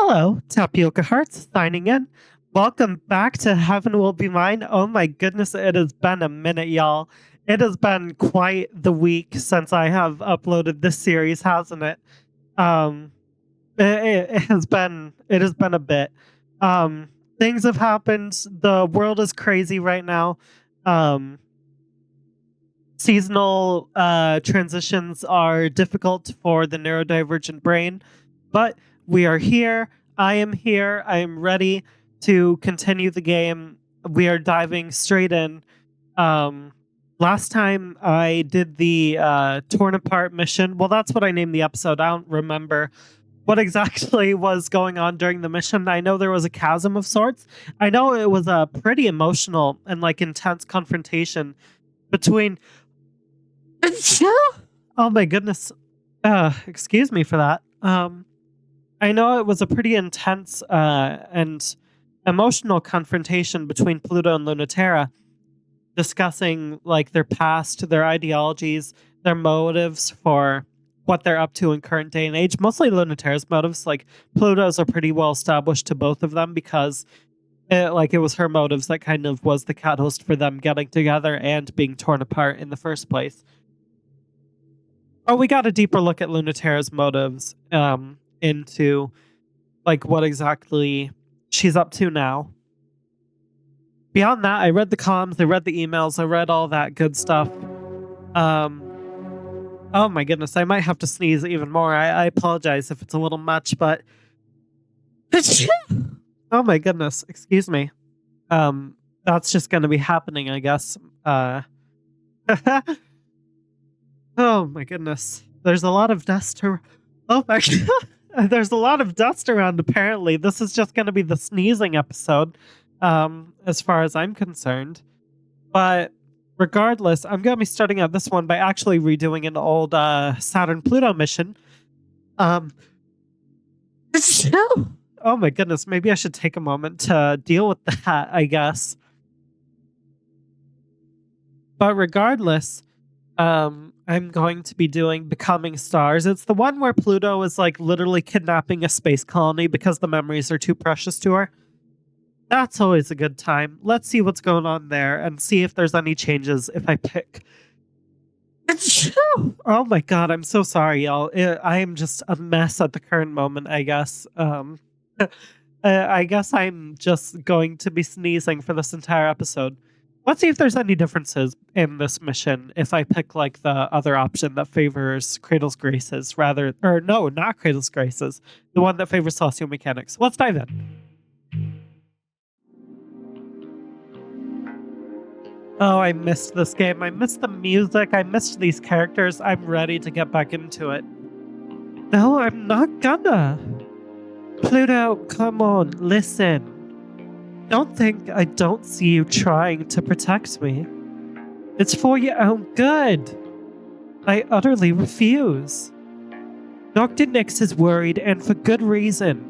Hello, Tapioca Hearts signing in. Welcome back to Heaven Will Be Mine. Oh my goodness, it has been a minute, y'all. It has been quite the week since I have uploaded this series, hasn't it? Um, it has been a bit. Things have happened. The world is crazy right now. Um, Seasonal transitions are difficult for the neurodivergent brain, but we are here. I am here. I am ready to continue the game. We are diving straight in. Um, Last time I did the torn apart mission. Well, that's what I named the episode. I don't remember what exactly was going on during the mission. I know there was a chasm of sorts. I know it was a pretty emotional and like intense confrontation between oh my goodness. Excuse me for that. I know it was a pretty intense and emotional confrontation between Pluto and Lunaterra, discussing like their past, their ideologies, their motives for what they're up to in current day and age. Mostly Lunaterra's motives. Like Pluto's are pretty well established to both of them because it was her motives that kind of was the catalyst for them getting together and being torn apart in the first place. Oh, we got a deeper look at Lunaterra's motives into like what exactly she's up to now. Beyond that, I read the comms, I read the emails, I read all that good stuff. Oh my goodness, I might have to sneeze even more. I apologize if it's a little much, but oh my goodness, excuse me. That's just gonna be happening, I guess. Oh my goodness. There's a lot of dust. Oh my god. There's a lot of dust around apparently. This is just going to be the sneezing episode as far as I'm concerned. But regardless, I'm going to be starting out this one by actually redoing an old Saturn Pluto mission. Oh my goodness, maybe I should take a moment to deal with that, I guess. But regardless, I'm going to be doing Becoming Stars. It's the one where Pluto is like literally kidnapping a space colony because the memories are too precious to her. That's always a good time. Let's see what's going on there and see if there's any changes if I pick. Oh my god, I'm so sorry, y'all. I am just a mess at the current moment, I guess. I guess I'm just going to be sneezing for this entire episode. Let's see if there's any differences in this mission if I pick like the other option that favors Cradle's Graces or no, not Cradle's Graces, the one that favors Celestial Mechanics. Let's dive in. Oh, I missed this game. I missed the music. I missed these characters. I'm ready to get back into it. No, I'm not gonna. Pluto, come on, listen. Don't think I don't see you trying to protect me. It's for your own good. I utterly refuse. Dr. Nyx is worried, and for good reason.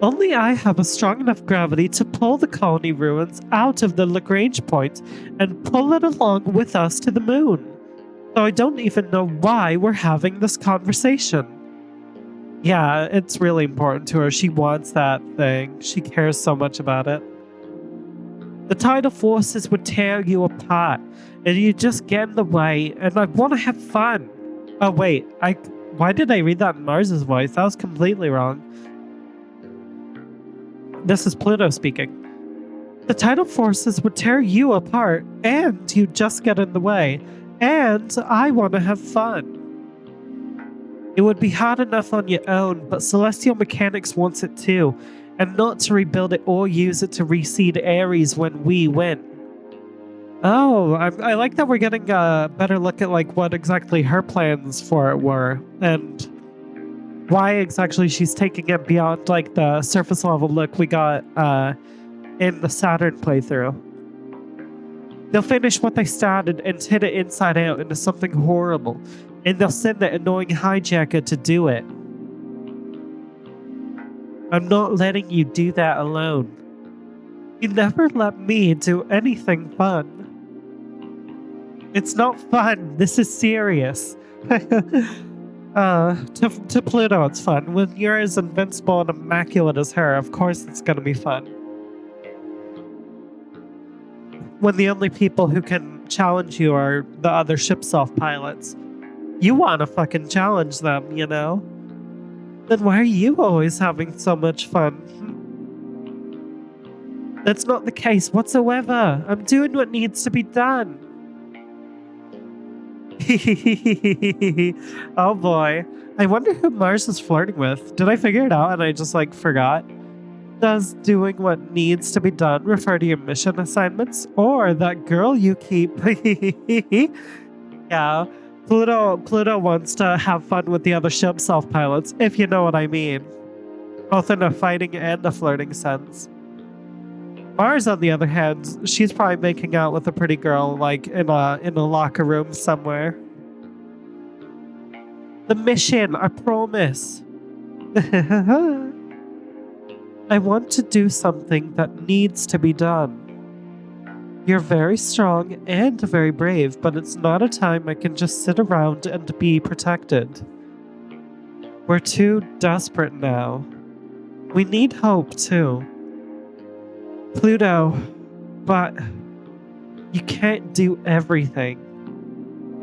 Only I have a strong enough gravity to pull the colony ruins out of the Lagrange point and pull it along with us to the moon. So I don't even know why we're having this conversation. Yeah, it's really important to her. She wants that thing. She cares so much about it. The tidal forces would tear you apart, and you just get in the way, and I want to have fun. Oh wait, why did I read that in Mars's voice? That was completely wrong. This is Pluto speaking. The tidal forces would tear you apart, and you just get in the way, and I want to have fun. It would be hard enough on your own, but Celestial Mechanics wants it too, and not to rebuild it or use it to reseed Ares when we win. Oh, I like that we're getting a better look at like what exactly her plans for it were, and why exactly she's taking it beyond like the surface level look we got in the Saturn playthrough. They'll finish what they started and turn it inside out into something horrible, and they'll send that annoying hijacker to do it. I'm not letting you do that alone. You never let me do anything fun. It's not fun, this is serious. To Pluto, it's fun. When you're as invincible and immaculate as her, of course it's gonna be fun. When the only people who can challenge you are the other ship self pilots, you wanna fucking challenge them, you know? Then why are you always having so much fun? That's not the case whatsoever. I'm doing what needs to be done. Oh boy. I wonder who Mars is flirting with. Did I figure it out and I just forgot? Does doing what needs to be done refer to your mission assignments or that girl you keep? Yeah. Pluto wants to have fun with the other ship self pilots, if you know what I mean. Both in a fighting and a flirting sense. Mars, on the other hand, she's probably making out with a pretty girl, in a locker room somewhere. The mission, I promise. I want to do something that needs to be done. You're very strong and very brave, but it's not a time I can just sit around and be protected. We're too desperate now. We need hope, too. Pluto, but you can't do everything.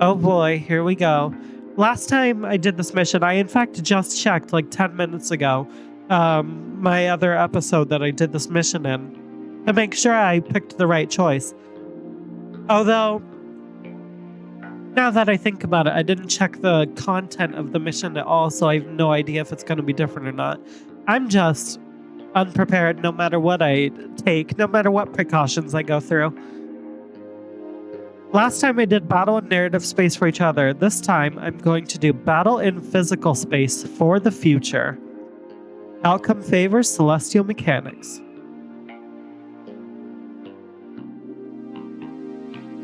Oh boy, here we go. Last time I did this mission, I in fact just checked 10 minutes ago, my other episode that I did this mission in, to make sure I picked the right choice. Although, now that I think about it, I didn't check the content of the mission at all, so I have no idea if it's going to be different or not. I'm just unprepared no matter what I take, no matter what precautions I go through. Last time I did battle and narrative space for each other. This time I'm going to do battle in physical space for the future. Outcome favors celestial mechanics.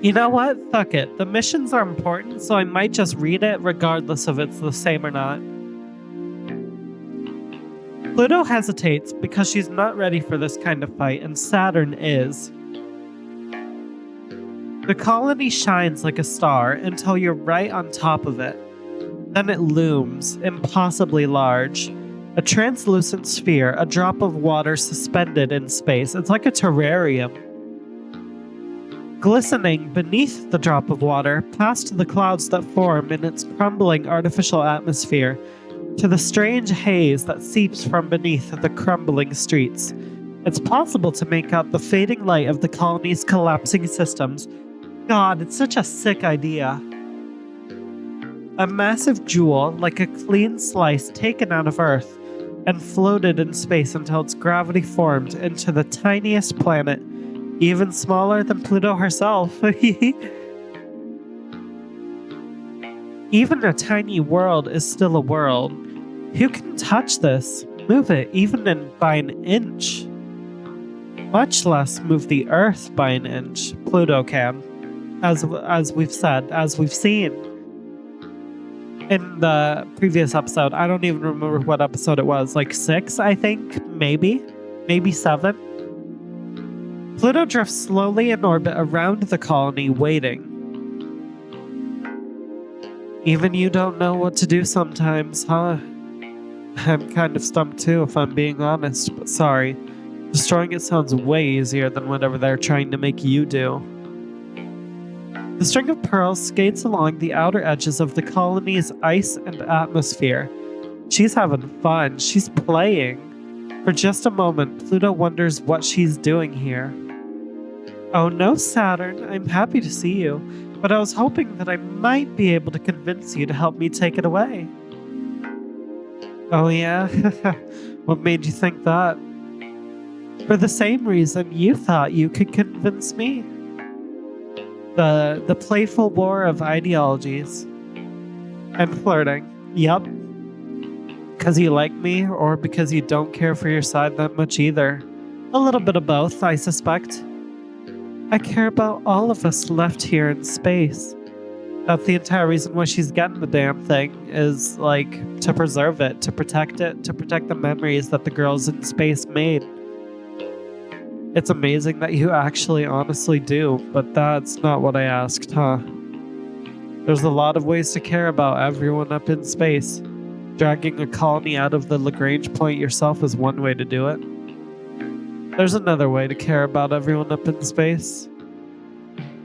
You know what? Fuck it. The missions are important, so I might just read it regardless if it's the same or not. Pluto hesitates because she's not ready for this kind of fight, and Saturn is. The colony shines like a star until you're right on top of it. Then it looms, impossibly large. A translucent sphere, a drop of water suspended in space. It's like a terrarium. Glistening beneath the drop of water, past the clouds that form in its crumbling artificial atmosphere, to the strange haze that seeps from beneath the crumbling streets. It's possible to make out the fading light of the colony's collapsing systems. God, it's such a sick idea. A massive jewel, like a clean slice taken out of Earth, and floated in space until its gravity formed into the tiniest planet, even smaller than Pluto herself. Even a tiny world is still a world. Who can touch this, move it even by an inch? Much less move the Earth by an inch. Pluto can, as we've said, as we've seen. In the previous episode, I don't even remember what episode it was, 6, I think, maybe 7. Pluto drifts slowly in orbit around the colony, waiting. Even you don't know what to do sometimes, huh? I'm kind of stumped too, if I'm being honest, but sorry. Destroying it sounds way easier than whatever they're trying to make you do. The string of pearls skates along the outer edges of the colony's ice and atmosphere. She's having fun. She's playing. For just a moment, Pluto wonders what she's doing here. Oh no, Saturn. I'm happy to see you, but I was hoping that I might be able to convince you to help me take it away. Oh yeah? What made you think that? For the same reason you thought you could convince me. The playful war of ideologies. And flirting. Yup. Because you like me, or because you don't care for your side that much either. A little bit of both, I suspect. I care about all of us left here in space. That's the entire reason why she's getting the damn thing, is to preserve it, to protect the memories that the girls in space made. It's amazing that you actually honestly do, but that's not what I asked, huh? There's a lot of ways to care about everyone up in space. Dragging a colony out of the Lagrange point yourself is one way to do it. There's another way to care about everyone up in space.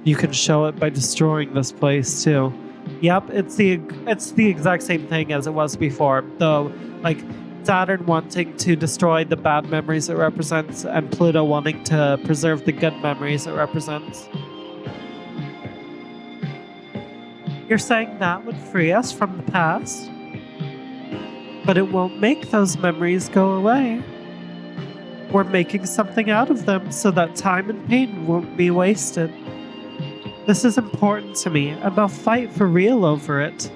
You can show it by destroying this place too. Yep, it's the exact same thing as it was before, though, like, Saturn wanting to destroy the bad memories it represents, and Pluto wanting to preserve the good memories it represents. You're saying that would free us from the past? But it won't make those memories go away. We're making something out of them so that time and pain won't be wasted. This is important to me, and I'll fight for real over it.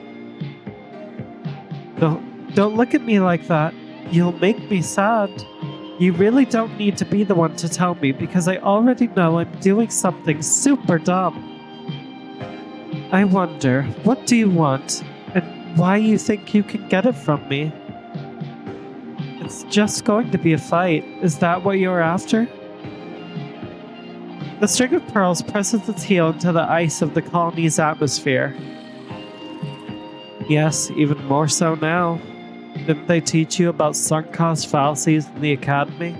No, don't look at me like that. You'll make me sad. You really don't need to be the one to tell me, because I already know I'm doing something super dumb. I wonder, what do you want, and why you think you can get it from me? It's just going to be a fight. Is that what you're after? The string of pearls presses its heel into the ice of the colony's atmosphere. Yes, even more so now. Didn't they teach you about sunk cost fallacies in the academy?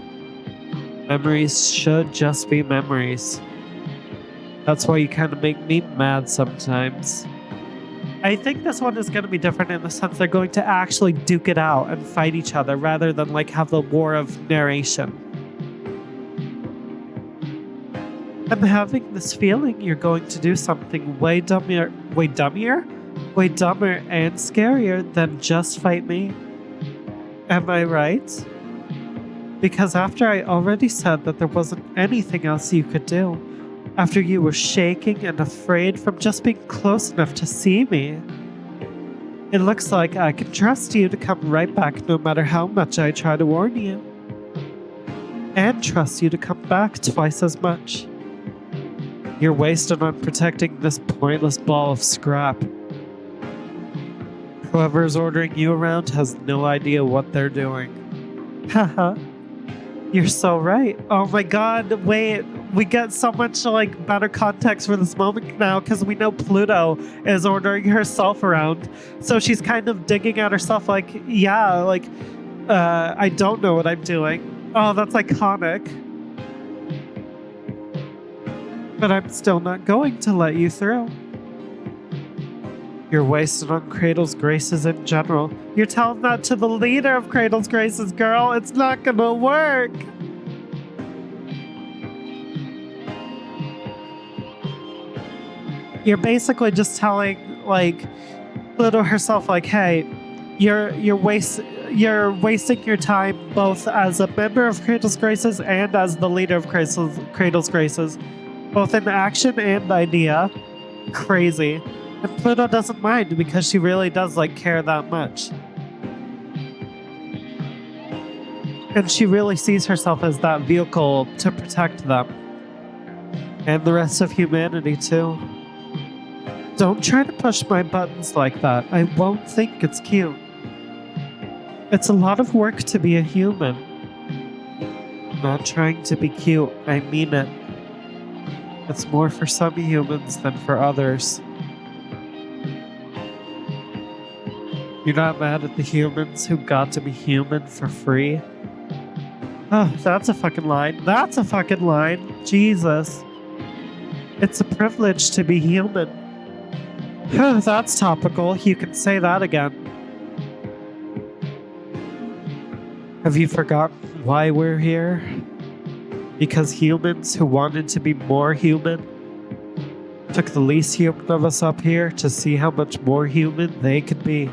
Memories should just be memories. That's why you kind of make me mad sometimes. I think this one is going to be different in the sense they're going to actually duke it out and fight each other rather than like have the war of narration. I'm having this feeling you're going to do something way dumber and scarier than just fight me. Am I right? Because after I already said that there wasn't anything else you could do, after you were shaking and afraid from just being close enough to see me, it looks like I can trust you to come right back no matter how much I try to warn you. And trust you to come back twice as much. You're wasted on protecting this pointless ball of scrap. Whoever's ordering you around has no idea what they're doing. Haha. You're so right. Oh my god, wait. We get so much like better context for this moment now because we know Pluto is ordering herself around. So she's kind of digging at herself like, yeah, like, I don't know what I'm doing. Oh, that's iconic. But I'm still not going to let you through. You're wasted on Cradle's Graces in general. You're telling that to the leader of Cradle's Graces, girl. It's not gonna work. You're basically just telling, like, Pluto herself, like, hey, you're wasting your time both as a member of Cradle's Graces and as the leader of Cradle's Graces. Both in action and idea. Crazy. And Pluto doesn't mind because she really does like care that much. And she really sees herself as that vehicle to protect them. And the rest of humanity too. Don't try to push my buttons like that. I won't think it's cute. It's a lot of work to be a human. I'm not trying to be cute, I mean it. It's more for some humans than for others. You're not mad at the humans who got to be human for free? Oh, that's a fucking line. That's a fucking line. Jesus. It's a privilege to be human. That's topical. You can say that again. Have you forgotten why we're here? Because humans who wanted to be more human took the least human of us up here to see how much more human they could be.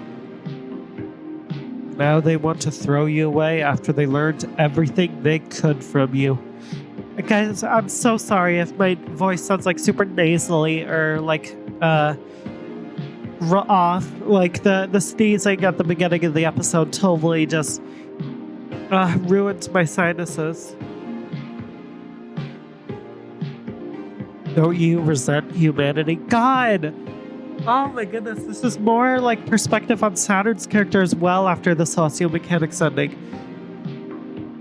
Now they want to throw you away after they learned everything they could from you. Guys, I'm so sorry if my voice sounds like super nasally or like off. Like the sneezing at the beginning of the episode totally just ruined my sinuses. Don't you resent humanity? God! Oh my goodness, this is more like perspective on Saturn's character as well after the sociomechanics ending.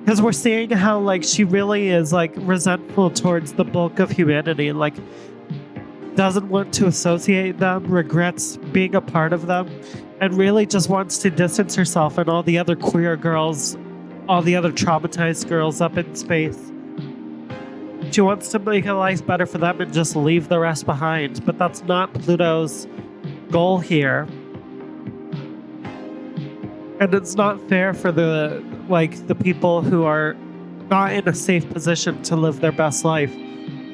Because we're seeing how like she really is like resentful towards the bulk of humanity and like doesn't want to associate them, regrets being a part of them, and really just wants to distance herself and all the other queer girls, all the other traumatized girls up in space. She wants to make a life better for them and just leave the rest behind, but that's not Pluto's goal here. And it's not fair for the people who are not in a safe position to live their best life,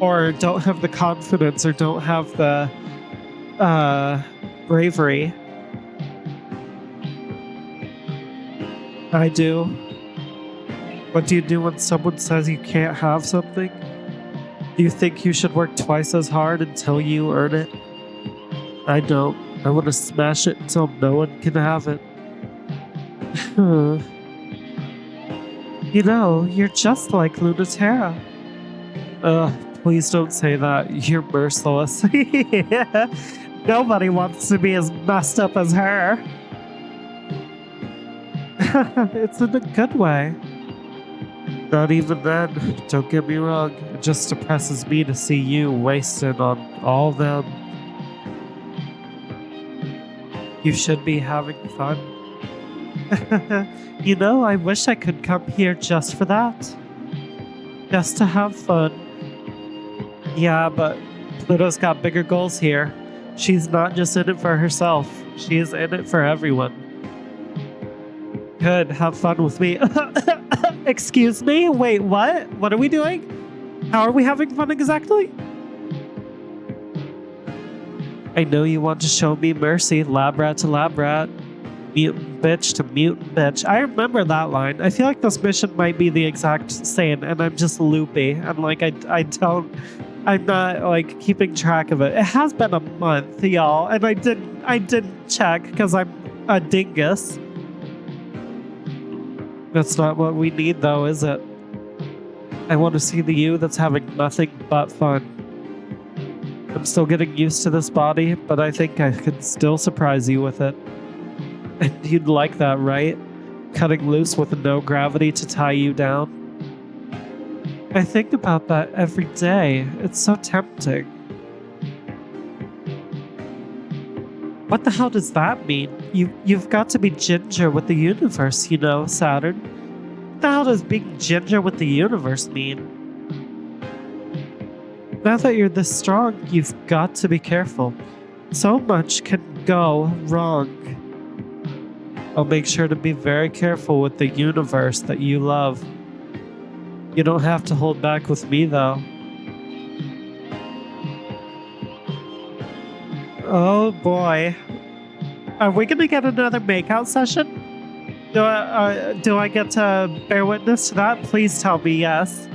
or don't have the confidence, or don't have the bravery. I do. What do you do when someone says you can't have something? Do you think you should work twice as hard until you earn it? I don't. I want to smash it until no one can have it. You know, you're just like Lunatera. Please don't say that. You're merciless. Nobody wants to be as messed up as her. It's in a good way. Not even then, don't get me wrong. It just depresses me to see you wasted on all them. You should be having fun. You know, I wish I could come here just for that. Just to have fun. Yeah, but Pluto's got bigger goals here. She's not just in it for herself. She is in it for everyone. Good, have fun with me. Excuse me? Wait, what? What are we doing? How are we having fun exactly? I know you want to show me mercy, lab rat to lab rat. Mutant bitch to mutant bitch. I remember that line. I feel like this mission might be the exact same, and I'm just loopy. I'm like, I'm not like keeping track of it. It has been a month, y'all, and I didn't check because I'm a dingus. That's not what we need, though, is it? I want to see the you that's having nothing but fun. I'm still getting used to this body, but I think I could still surprise you with it. And you'd like that, right? Cutting loose with no gravity to tie you down. I think about that every day. It's so tempting. What the hell does that mean? You've got to be ginger with the universe, you know, Saturn. What the hell does being ginger with the universe mean? Now that you're this strong, you've got to be careful. So much can go wrong. I'll make sure to be very careful with the universe that you love. You don't have to hold back with me, though. Oh boy. Are we gonna get another makeout session? Do I get to bear witness to that? Please tell me yes.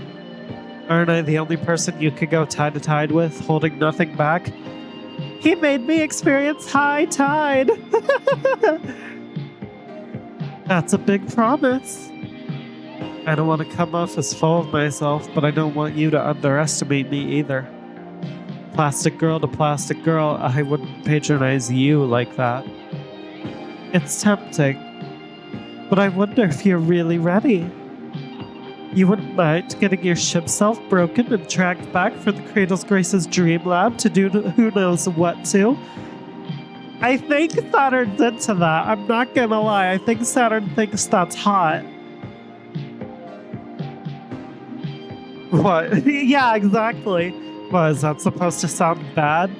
Aren't I the only person you could go tide to tide with, holding nothing back? He made me experience high tide! That's a big promise. I don't want to come off as full of myself, but I don't want you to underestimate me either. Plastic girl to plastic girl, I wouldn't patronize you like that. It's tempting, but I wonder if you're really ready. You wouldn't mind getting your ship self broken and tracked back for the Cradle's Grace's dream lab to do who knows what to? I think Saturn's into that. I'm not gonna lie. I think Saturn thinks that's hot. What? Yeah, exactly. What, is that supposed to sound bad?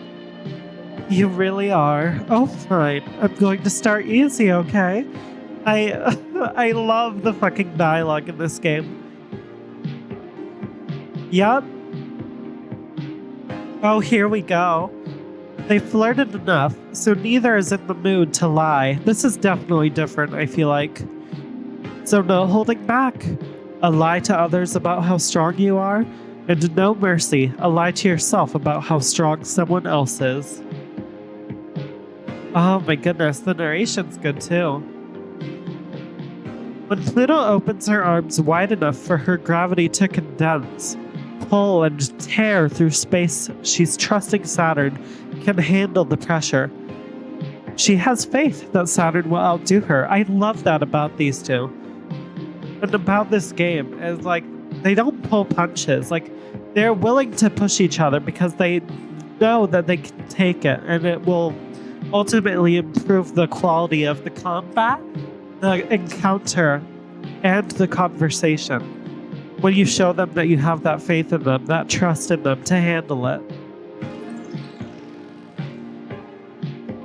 You really are. Oh, fine. I'm going to start easy, okay? I love the fucking dialogue in this game. Yup. Oh, here we go. They flirted enough, so neither is in the mood to lie. This is definitely different, I feel like. So no holding back. A lie to others about how strong you are, and no mercy, a lie to yourself about how strong someone else is. Oh my goodness, the narration's good too. When Pluto opens her arms wide enough for her gravity to condense, pull and tear through space, she's trusting Saturn can handle the pressure. She has faith that Saturn will outdo her. I love that about these two. And about this game is like, they don't pull punches. Like, they're willing to push each other because they know that they can take it, and it will ultimately improve the quality of the combat, the encounter, and the conversation. When you show them that you have that faith in them, that trust in them to handle it.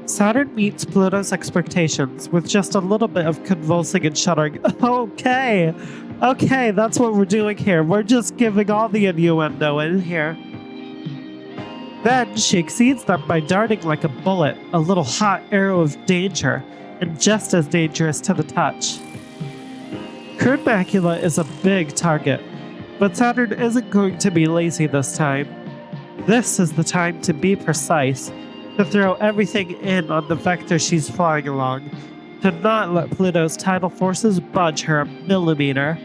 Saturn meets Pluto's expectations with just a little bit of convulsing and shuddering. Okay, that's what we're doing here. We're just giving all the innuendo in here. Then she exceeds them by darting like a bullet, a little hot arrow of danger, and just as dangerous to the touch. Crude macula is a big target, but Saturn isn't going to be lazy this time. This is the time to be precise, to throw everything in on the vector she's flying along, to not let Pluto's tidal forces budge her a millimeter.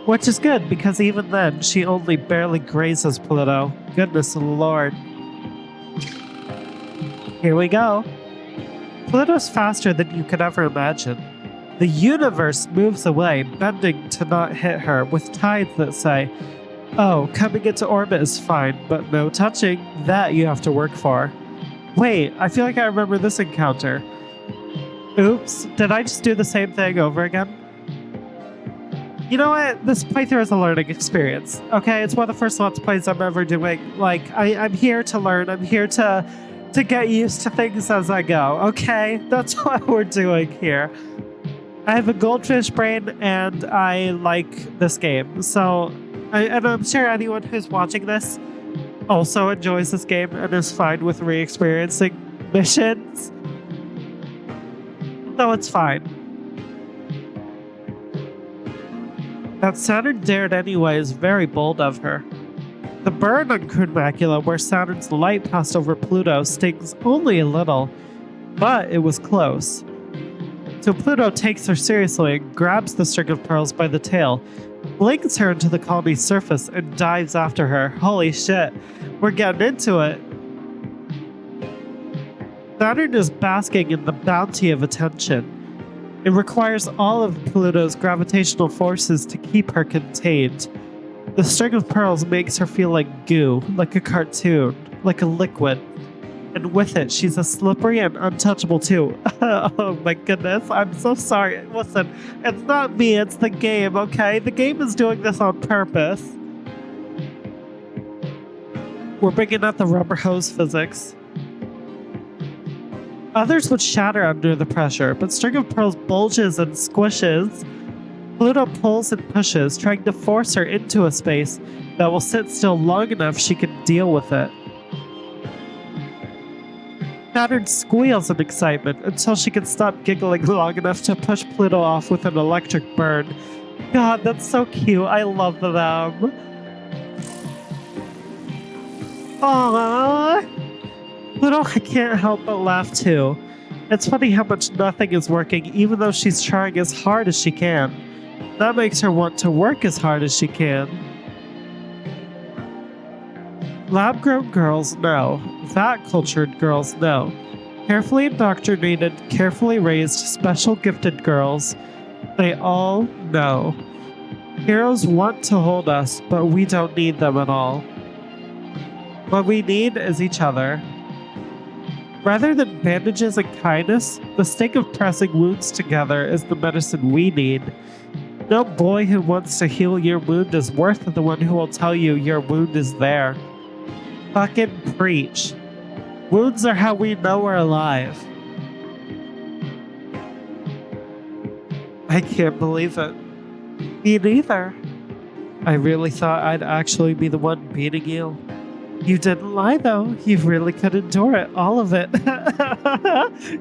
Which is good, because even then, she only barely grazes Pluto. Goodness lord. Here we go. Pluto's faster than you could ever imagine. The universe moves away, bending to not hit her, with tides that say, "Oh, coming into orbit is fine, but no touching, that you have to work for." Wait, I feel like I remember this encounter. Oops, did I just do the same thing over again? You know what? This playthrough is a learning experience, okay? It's one of the first Let's Plays I'm ever doing. Like, I'm here to learn. I'm here to get used to things as I go, okay? That's what we're doing here. I have a goldfish brain, and I like this game. So, and I'm sure anyone who's watching this also enjoys this game and is fine with re-experiencing missions. So it's fine. That Saturn dared anyway is very bold of her. The burn on Crude macula where Saturn's light passed over Pluto stings only a little, but it was close. So Pluto takes her seriously and grabs the string of pearls by the tail, blinks her into the colony's surface, and dives after her. Holy shit, we're getting into it. Saturn is basking in the bounty of attention. It requires all of Pluto's gravitational forces to keep her contained. The string of pearls makes her feel like goo, like a cartoon, like a liquid. And with it, she's as slippery and untouchable too. Oh my goodness, I'm so sorry. Listen, it's not me, it's the game, okay? The game is doing this on purpose. We're bringing out the rubber hose physics. Others would shatter under the pressure, but String of Pearls bulges and squishes. Pluto pulls and pushes, trying to force her into a space that will sit still long enough she can deal with it. Saturn squeals in excitement until she can stop giggling long enough to push Pluto off with an electric burn. God, that's so cute. I love them. Aww. Pluto can't help but laugh too. It's funny how much nothing is working even though she's trying as hard as she can. That makes her want to work as hard as she can. Lab-grown girls know. Vat-cultured girls know. Carefully indoctrinated, carefully raised, special gifted girls. They all know. Heroes want to hold us, but we don't need them at all. What we need is each other. Rather than bandages and kindness, the stake of pressing wounds together is the medicine we need. No boy who wants to heal your wound is worth the one who will tell you your wound is there. Fucking preach. Wounds are how we know we're alive. I can't believe it. Me neither. I really thought I'd actually be the one beating you. You didn't lie, though. You really could endure it. All of it.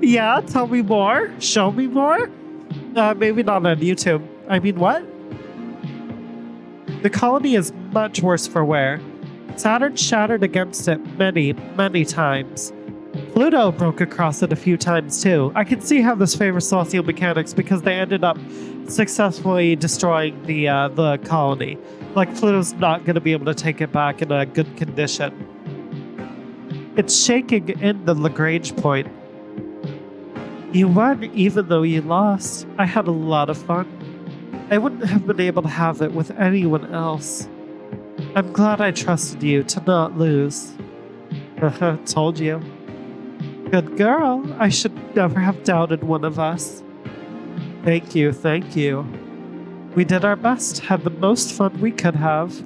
Yeah, tell me more. Show me more. Maybe not on YouTube. I mean, what? The colony is much worse for wear. Saturn shattered against it many, many times. Pluto broke across it a few times, too. I can see how this favors celestial mechanics because they ended up successfully destroying the colony. Like, Pluto's not going to be able to take it back in a good condition. It's shaking in the Lagrange point. You won even though you lost. I had a lot of fun. I wouldn't have been able to have it with anyone else. I'm glad I trusted you to not lose. Haha, told you. Good girl. I should never have doubted one of us. Thank you, thank you. We did our best, had the most fun we could have.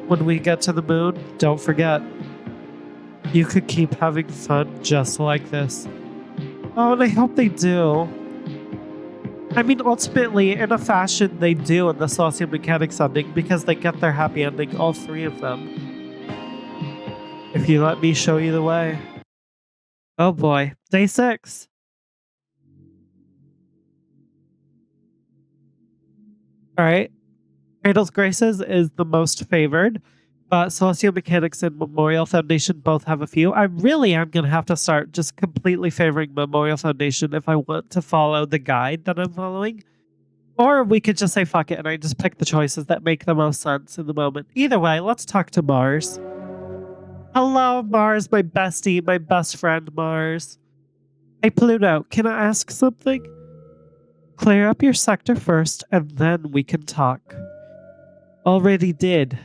When we get to the moon, don't forget, you could keep having fun just like this. Oh, and I hope they do. I mean, ultimately, in a fashion, they do in the sociomechanics ending because they get their happy ending, all three of them. If you let me show you the way. Oh boy, day 6. Alright. Cradle's Graces is the most favored, but Sociomechanics and Memorial Foundation both have a few. I really am going to have to start just completely favoring Memorial Foundation if I want to follow the guide that I'm following. Or we could just say fuck it and I just pick the choices that make the most sense in the moment. Either way, let's talk to Mars. Hello, Mars, my bestie, my best friend, Mars. Hey, Pluto, can I ask something? Clear up your sector first, and then we can talk. Already did.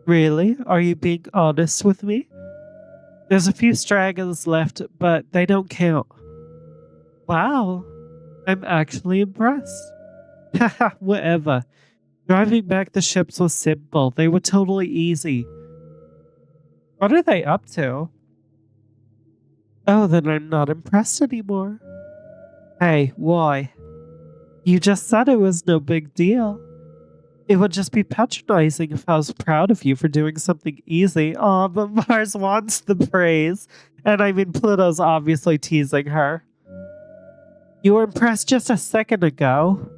Really? Are you being honest with me? There's a few stragglers left, but they don't count. Wow. I'm actually impressed. Haha, whatever. Driving back the ships was simple. They were totally easy. What are they up to? Oh, then I'm not impressed anymore. Hey, why? You just said it was no big deal. It would just be patronizing if I was proud of you for doing something easy. Aw, but Mars wants the praise. And I mean, Pluto's obviously teasing her. You were impressed just a second ago.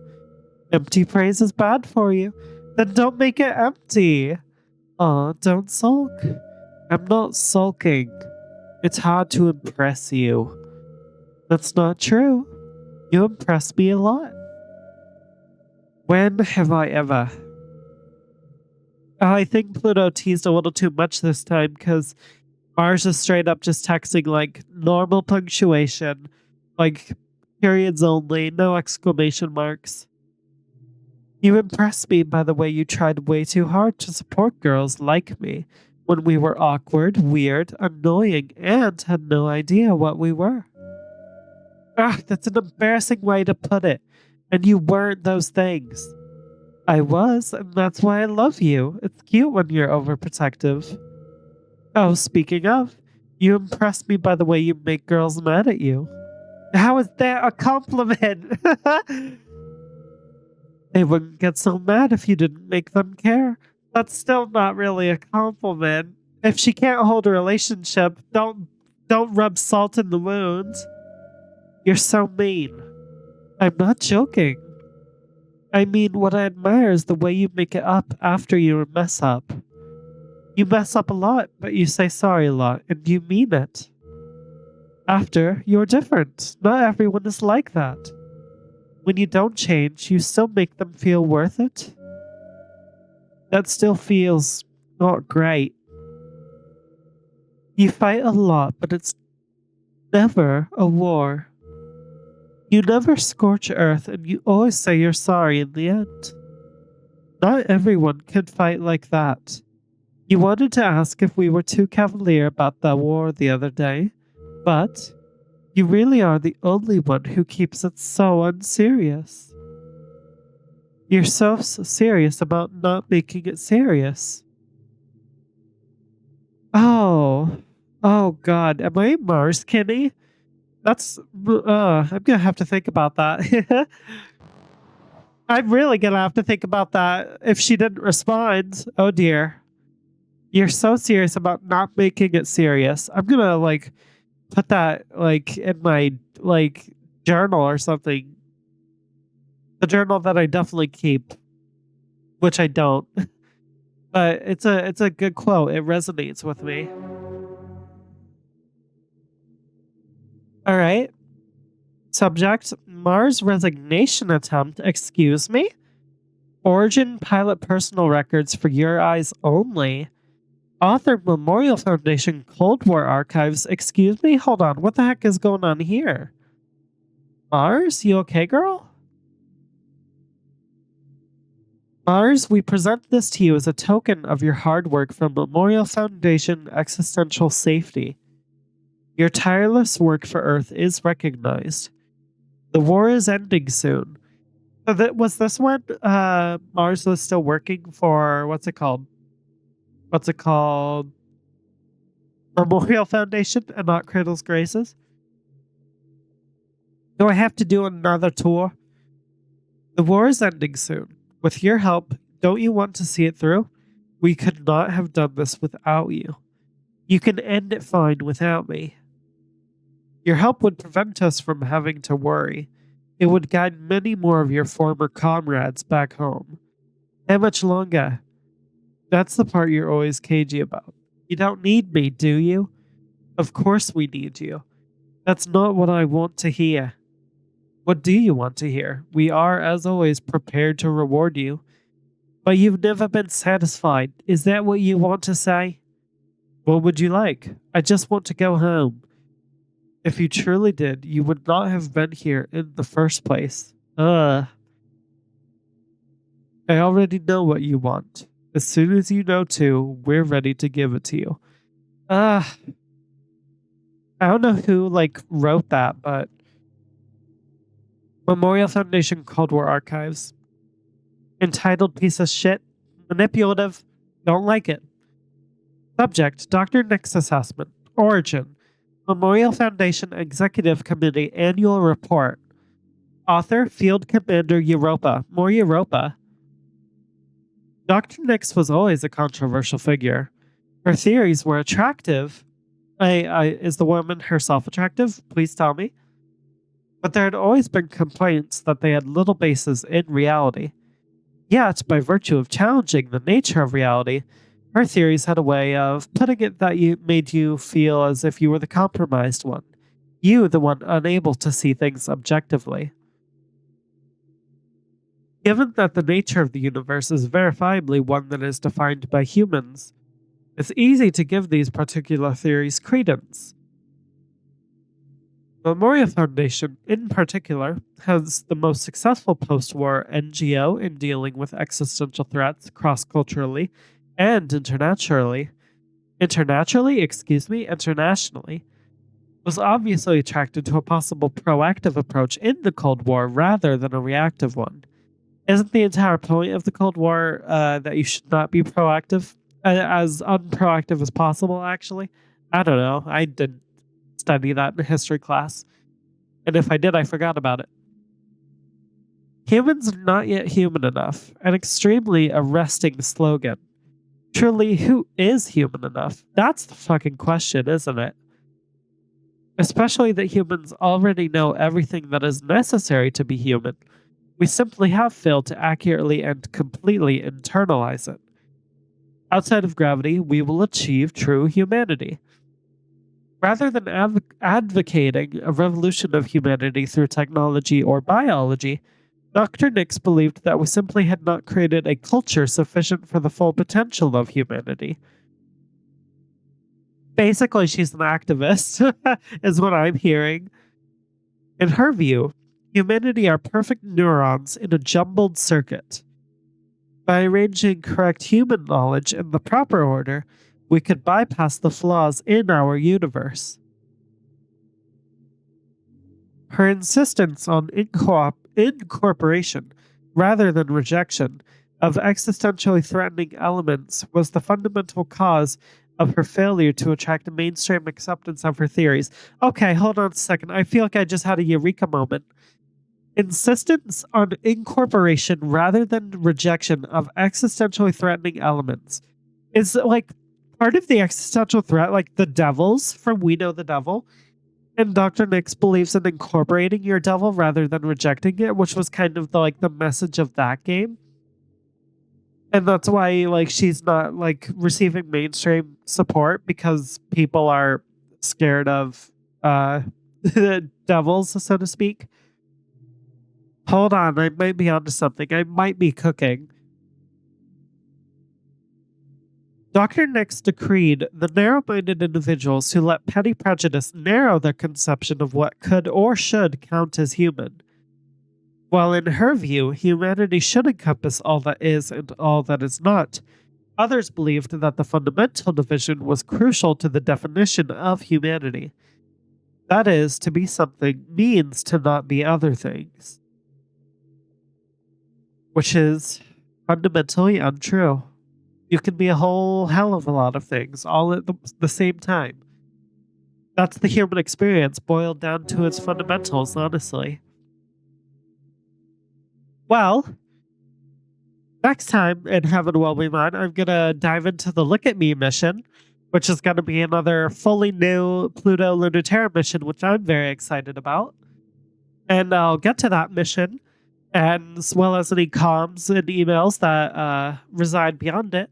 Empty praise is bad for you. Then don't make it empty. Aw, don't sulk. I'm not sulking. It's hard to impress you. That's not true. You impress me a lot. When have I ever? I think Pluto teased a little too much this time because Mars is straight up just texting like normal punctuation, like periods only, no exclamation marks. You impressed me by the way you tried way too hard to support girls like me when we were awkward, weird, annoying, and had no idea what we were. Ah, that's an embarrassing way to put it. And you weren't those things. I was, and that's why I love you. It's cute when you're overprotective. Oh, speaking of, you impressed me by the way you make girls mad at you. How is that a compliment? They wouldn't get so mad if you didn't make them care. That's still not really a compliment. If she can't hold a relationship, don't rub salt in the wound. You're so mean. I'm not joking. I mean, what I admire is the way you make it up after you mess up. You mess up a lot, but you say sorry a lot, and you mean it. After, you're different. Not everyone is like that. When you don't change, you still make them feel worth it. That still feels not great. You fight a lot, but it's never a war. You never scorch earth, and you always say you're sorry in the end. Not everyone can fight like that. You wanted to ask if we were too cavalier about that war the other day, but you really are the only one who keeps it so unserious. You're so serious about not making it serious. Oh God, am I a Mars Kitty? That's, I'm gonna have to think about that. I'm really gonna have to think about that if she didn't respond. Oh dear. You're so serious about not making it serious. I'm gonna, like, put that, like, in my, like, journal or something. The journal that I definitely keep, which I don't. But it's a good quote. It resonates with me. All right. Subject, Mars resignation attempt. Excuse me? Origin pilot personal records for your eyes only. Author Memorial Foundation Cold War archives. Excuse me? Hold on. What the heck is going on here? Mars, you okay, girl? Mars, we present this to you as a token of your hard work from Memorial Foundation Existential Safety. Your tireless work for Earth is recognized. The war is ending soon. So that was this when Mars was still working for what's it called? What's it called? Memorial Foundation and not Cradle's Graces? Do I have to do another tour? The war is ending soon. With your help, don't you want to see it through? We could not have done this without you. You can end it fine without me. Your help would prevent us from having to worry. It would guide many more of your former comrades back home. How much longer? That's the part you're always cagey about. You don't need me, do you? Of course we need you. That's not what I want to hear. What do you want to hear? We are, as always, prepared to reward you. But you've never been satisfied. Is that what you want to say? What would you like? I just want to go home. If you truly did, you would not have been here in the first place. I already know what you want. As soon as you know too, we're ready to give it to you. I don't know who wrote that, but Memorial Foundation Cold War Archives. Entitled piece of shit. Manipulative. Don't like it. Subject, Dr. Nick's assessment. Origin, Memorial Foundation Executive Committee Annual Report. Author, Field Commander Europa. More Europa. Dr. Nix was always a controversial figure. Her theories were attractive. Is the woman herself attractive? Please tell me. But there had always been complaints that they had little basis in reality. Yet, by virtue of challenging the nature of reality, her theories had a way of putting it that made you feel as if you were the compromised one. You, the one unable to see things objectively. Given that the nature of the universe is verifiably one that is defined by humans, it's easy to give these particular theories credence. The Memorial Foundation, in particular, has the most successful post-war NGO in dealing with existential threats cross-culturally and internationally, was obviously attracted to a possible proactive approach in the Cold War rather than a reactive one. Isn't the entire point of the Cold War that you should not be proactive? As unproactive as possible, actually? I don't know. I didn't study that in a history class. And if I did, I forgot about it. Humans are not yet human enough. An extremely arresting slogan. Truly, who is human enough? That's the fucking question, isn't it? Especially that humans already know everything that is necessary to be human. We simply have failed to accurately and completely internalize it. Outside of gravity, we will achieve true humanity. Rather than advocating a revolution of humanity through technology or biology, Dr. Nix believed that we simply had not created a culture sufficient for the full potential of humanity. Basically, she's an activist, is what I'm hearing. In her view, humanity are perfect neurons in a jumbled circuit. By arranging correct human knowledge in the proper order, we could bypass the flaws in our universe. Her insistence on incorporation, rather than rejection, of existentially threatening elements was the fundamental cause of her failure to attract mainstream acceptance of her theories. Okay, hold on a second. I feel like I just had a eureka moment. Insistence on incorporation rather than rejection of existentially threatening elements is part of the existential threat, like the devils from We Know the Devil. And Dr. Nix believes in incorporating your devil rather than rejecting it, which was kind of the message of that game. And that's why she's not receiving mainstream support, because people are scared of the devils, so to speak. Hold on, I might be onto something. I might be cooking. Dr. Nix decreed the narrow-minded individuals who let petty prejudice narrow their conception of what could or should count as human While in her view, humanity should encompass all that is and all that is not, others believed that the fundamental division was crucial to the definition of humanity. That is, to be something means to not be other things, which is fundamentally untrue. You can be a whole hell of a lot of things all at the same time. That's the human experience boiled down to its fundamentals, honestly. Well, next time in Heaven Will Be Mine, I'm going to dive into the Look at Me mission, which is going to be another fully new Pluto Lunar Terra mission, which I'm very excited about. And I'll get to that mission, and as well as any comms and emails that reside beyond it,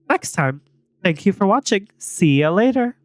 next time. Thank you for watching. See ya later.